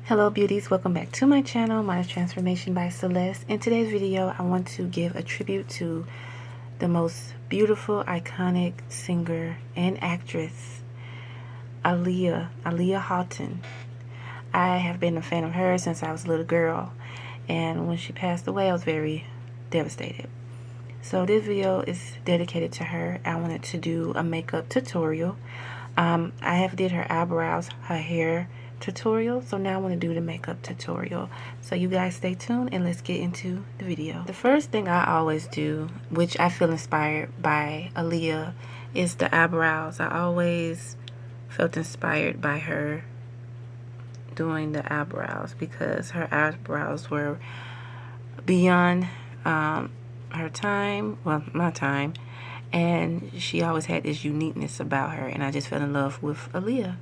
Hello beauties, welcome back to my channel. My name is Transformation by Celeste. In today's video, I want to give a tribute to the most beautiful, iconic singer and actress, Aaliyah Houghton. I have been a fan of hers since I was a little girl, and when she passed away, I was very devastated. So this video is dedicated to her. I wanted to do a makeup tutorial. I have did her eyebrows, her hair tutorial, so now I want to do the makeup tutorial. So you guys stay tuned and let's get into the video. The first thing I always do, which I feel inspired by Aaliyah, is the eyebrows. I always felt inspired by her doing the eyebrows because her eyebrows were beyond her time, well, my time, and she always had this uniqueness about her, and I just fell in love with Aaliyah.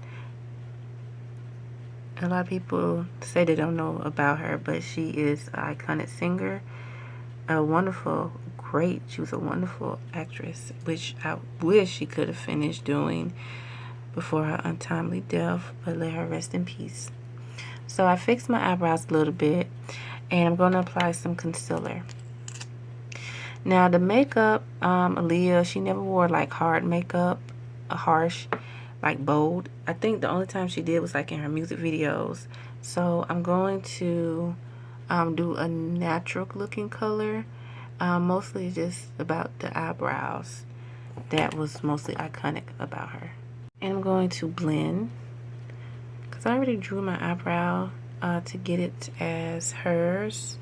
A lot of people say they don't know about her, but she is an iconic singer, she was a wonderful actress, which I wish she could have finished doing before her untimely death, but let her rest in peace. So I fixed my eyebrows a little bit, and I'm going to apply some concealer. Now the makeup, Aaliyah, she never wore like hard makeup, harsh, like bold. I think the only time she did was like in her music videos. So I'm going to do a natural looking color, mostly just about the eyebrows. That was mostly iconic about her. And I'm going to blend, because I already drew my eyebrow to get it as hers.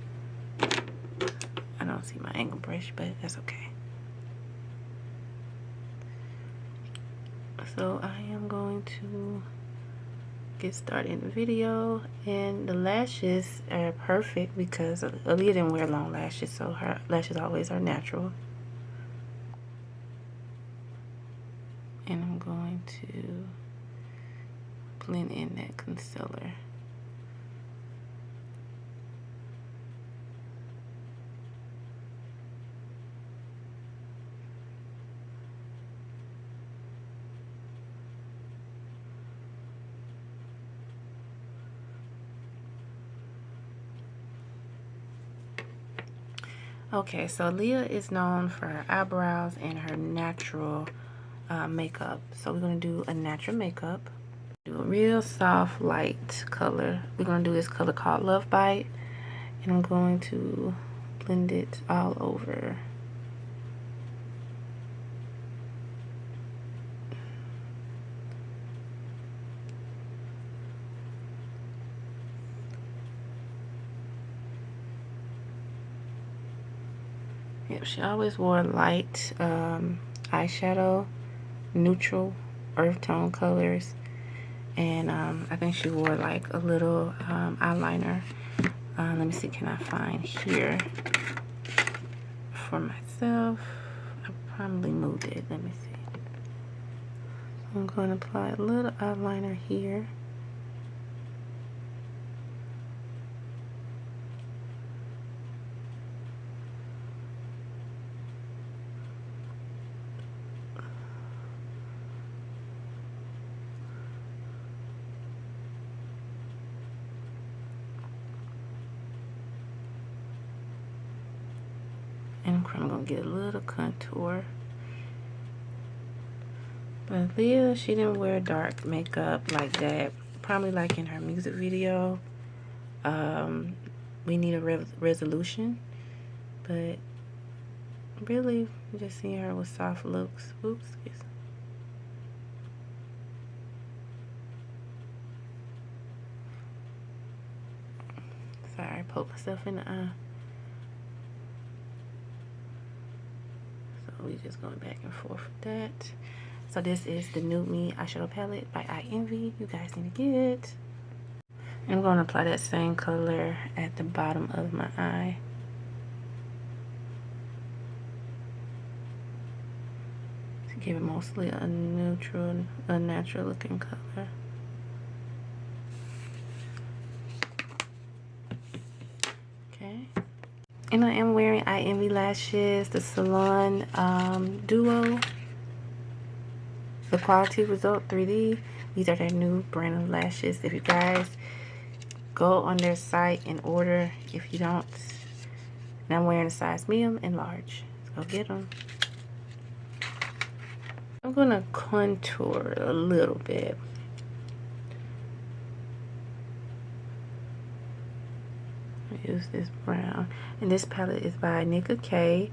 I don't see my angle brush, but that's okay. So I am going to get started in the video, and the lashes are perfect because Aaliyah didn't wear long lashes, so her lashes always are natural. And I'm going to blend in that concealer. Okay, so Aaliyah is known for her eyebrows and her natural makeup. So we're going to do a natural makeup. Do a real soft, light color. We're going to do this color called Love Bite. And I'm going to blend it all over. Yep, she always wore light eyeshadow, neutral earth tone colors, and I think she wore like a little eyeliner. Let me see, can I find here for myself? I probably moved it. Let me see. I'm going to apply a little eyeliner here. And I'm going to get a little contour. But Aaliyah, she didn't wear dark makeup like that. Probably like in her music video. We Need a Resolution. But really, just seeing her with soft looks. Oops, excuse me. Sorry, I poked myself in the eye. We just going back and forth with that. So this is the Nude Me eyeshadow palette by iEnvy. You guys need to get. I'm going to apply that same color at the bottom of my eye. To give it mostly a neutral, a natural looking color. Okay. And I am wearing iEnvy lashes, the Salon Duo, the Quality Result 3D. These are their new brand of lashes. If you guys go on their site and order if you don't. And I'm wearing a size medium and large. Let's go get them. I'm gonna contour a little bit. Use this brown, and this palette is by Nika K,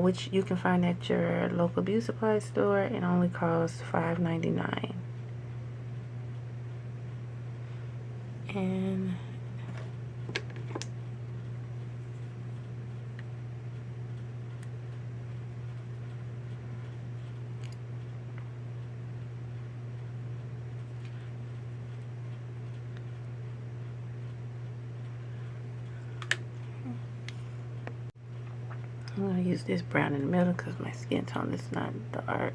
which you can find at your local beauty supply store and only costs $5.99. And I'm going to use this brown in the middle because my skin tone is not dark.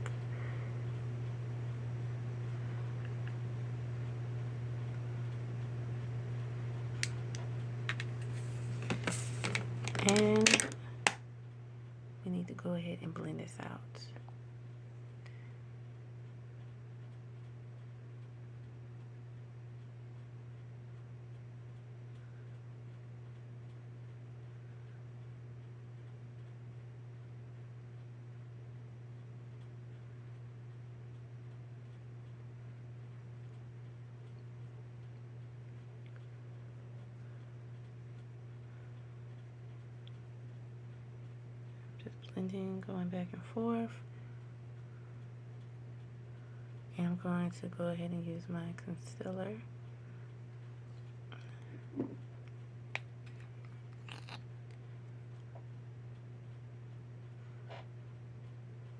And we need to go ahead and blend this out. Blending, going back and forth. And I'm going to go ahead and use my concealer.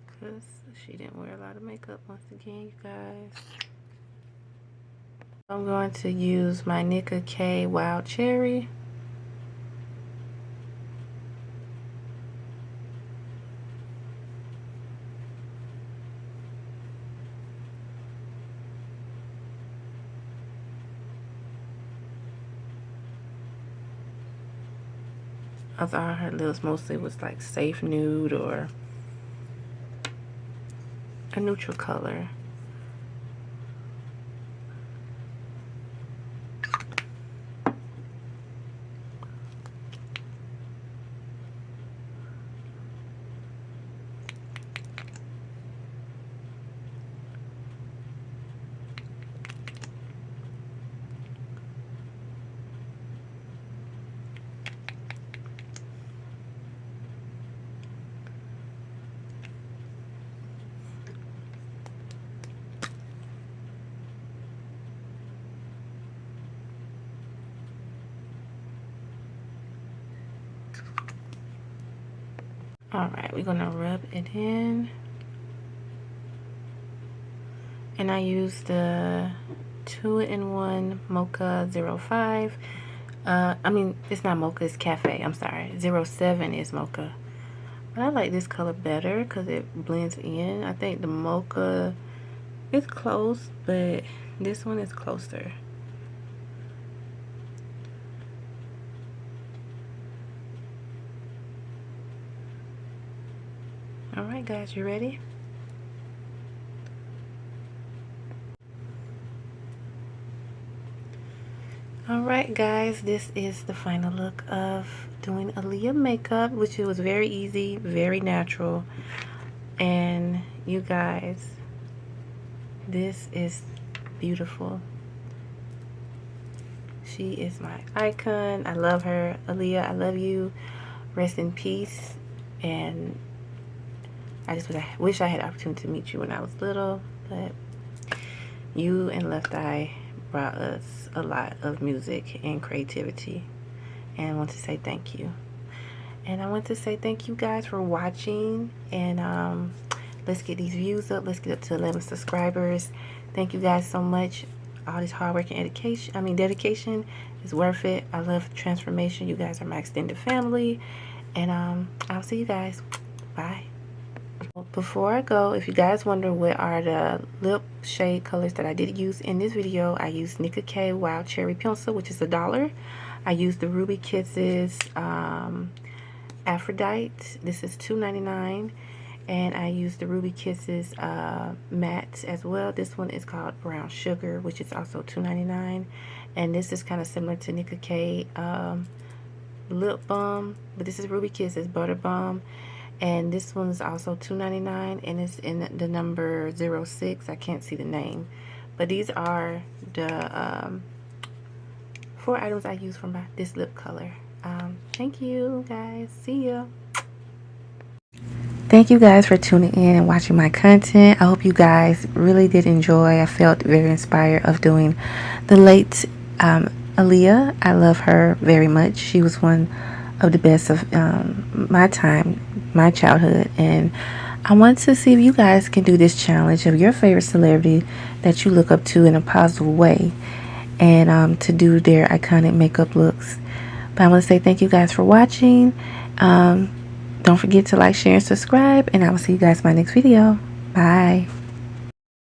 Because she didn't wear a lot of makeup once again, you guys. I'm going to use my Nika K Wild Cherry. I thought her lips mostly was like safe nude or a neutral color. Alright, we're gonna rub it in. And I use the 2-in-1 Mocha 05. I mean, it's not Mocha, it's Cafe. I'm sorry. 07 is Mocha. But I like this color better because it blends in. I think the Mocha is close, but this one is closer. Alright guys, you ready? Alright guys, this is the final look of doing Aaliyah makeup, which was very easy, very natural. And you guys, this is beautiful. She is my icon. I love her. Aaliyah, I love you. Rest in peace. And I just wish I had the opportunity to meet you when I was little, but you and Left Eye brought us a lot of music and creativity, and I want to say thank you. And I want to say thank you guys for watching, and let's get these views up. Let's get up to 11 subscribers. Thank you guys so much. All this hard work and dedication is worth it. I love transformation. You guys are my extended family, and I'll see you guys. Bye. Before I go, if you guys wonder what are the lip shade colors that I did use in this video, I used Nika K Wild Cherry Pencil, which is $1. I used the Ruby Kisses Aphrodite. This is $2.99. And I used the Ruby Kisses matte as well. This one is called Brown Sugar, which is also $2.99. And this is kind of similar to Nika K Lip Balm, but this is Ruby Kisses Butter Balm. And this one's also $2.99, and it's in the number 06. I can't see the name, but these are the 4 items I use for this lip color. Thank you guys. See ya. Thank you guys for tuning in and watching my content. I hope you guys really did enjoy. I felt very inspired of doing the late Aaliyah. I love her very much. She was one of the best of my time, my childhood, and I want to see if you guys can do this challenge of your favorite celebrity that you look up to in a positive way, and to do their iconic makeup looks. But I want to say thank you guys for watching. Don't forget to like, share, and subscribe, and I will see you guys in my next video. Bye.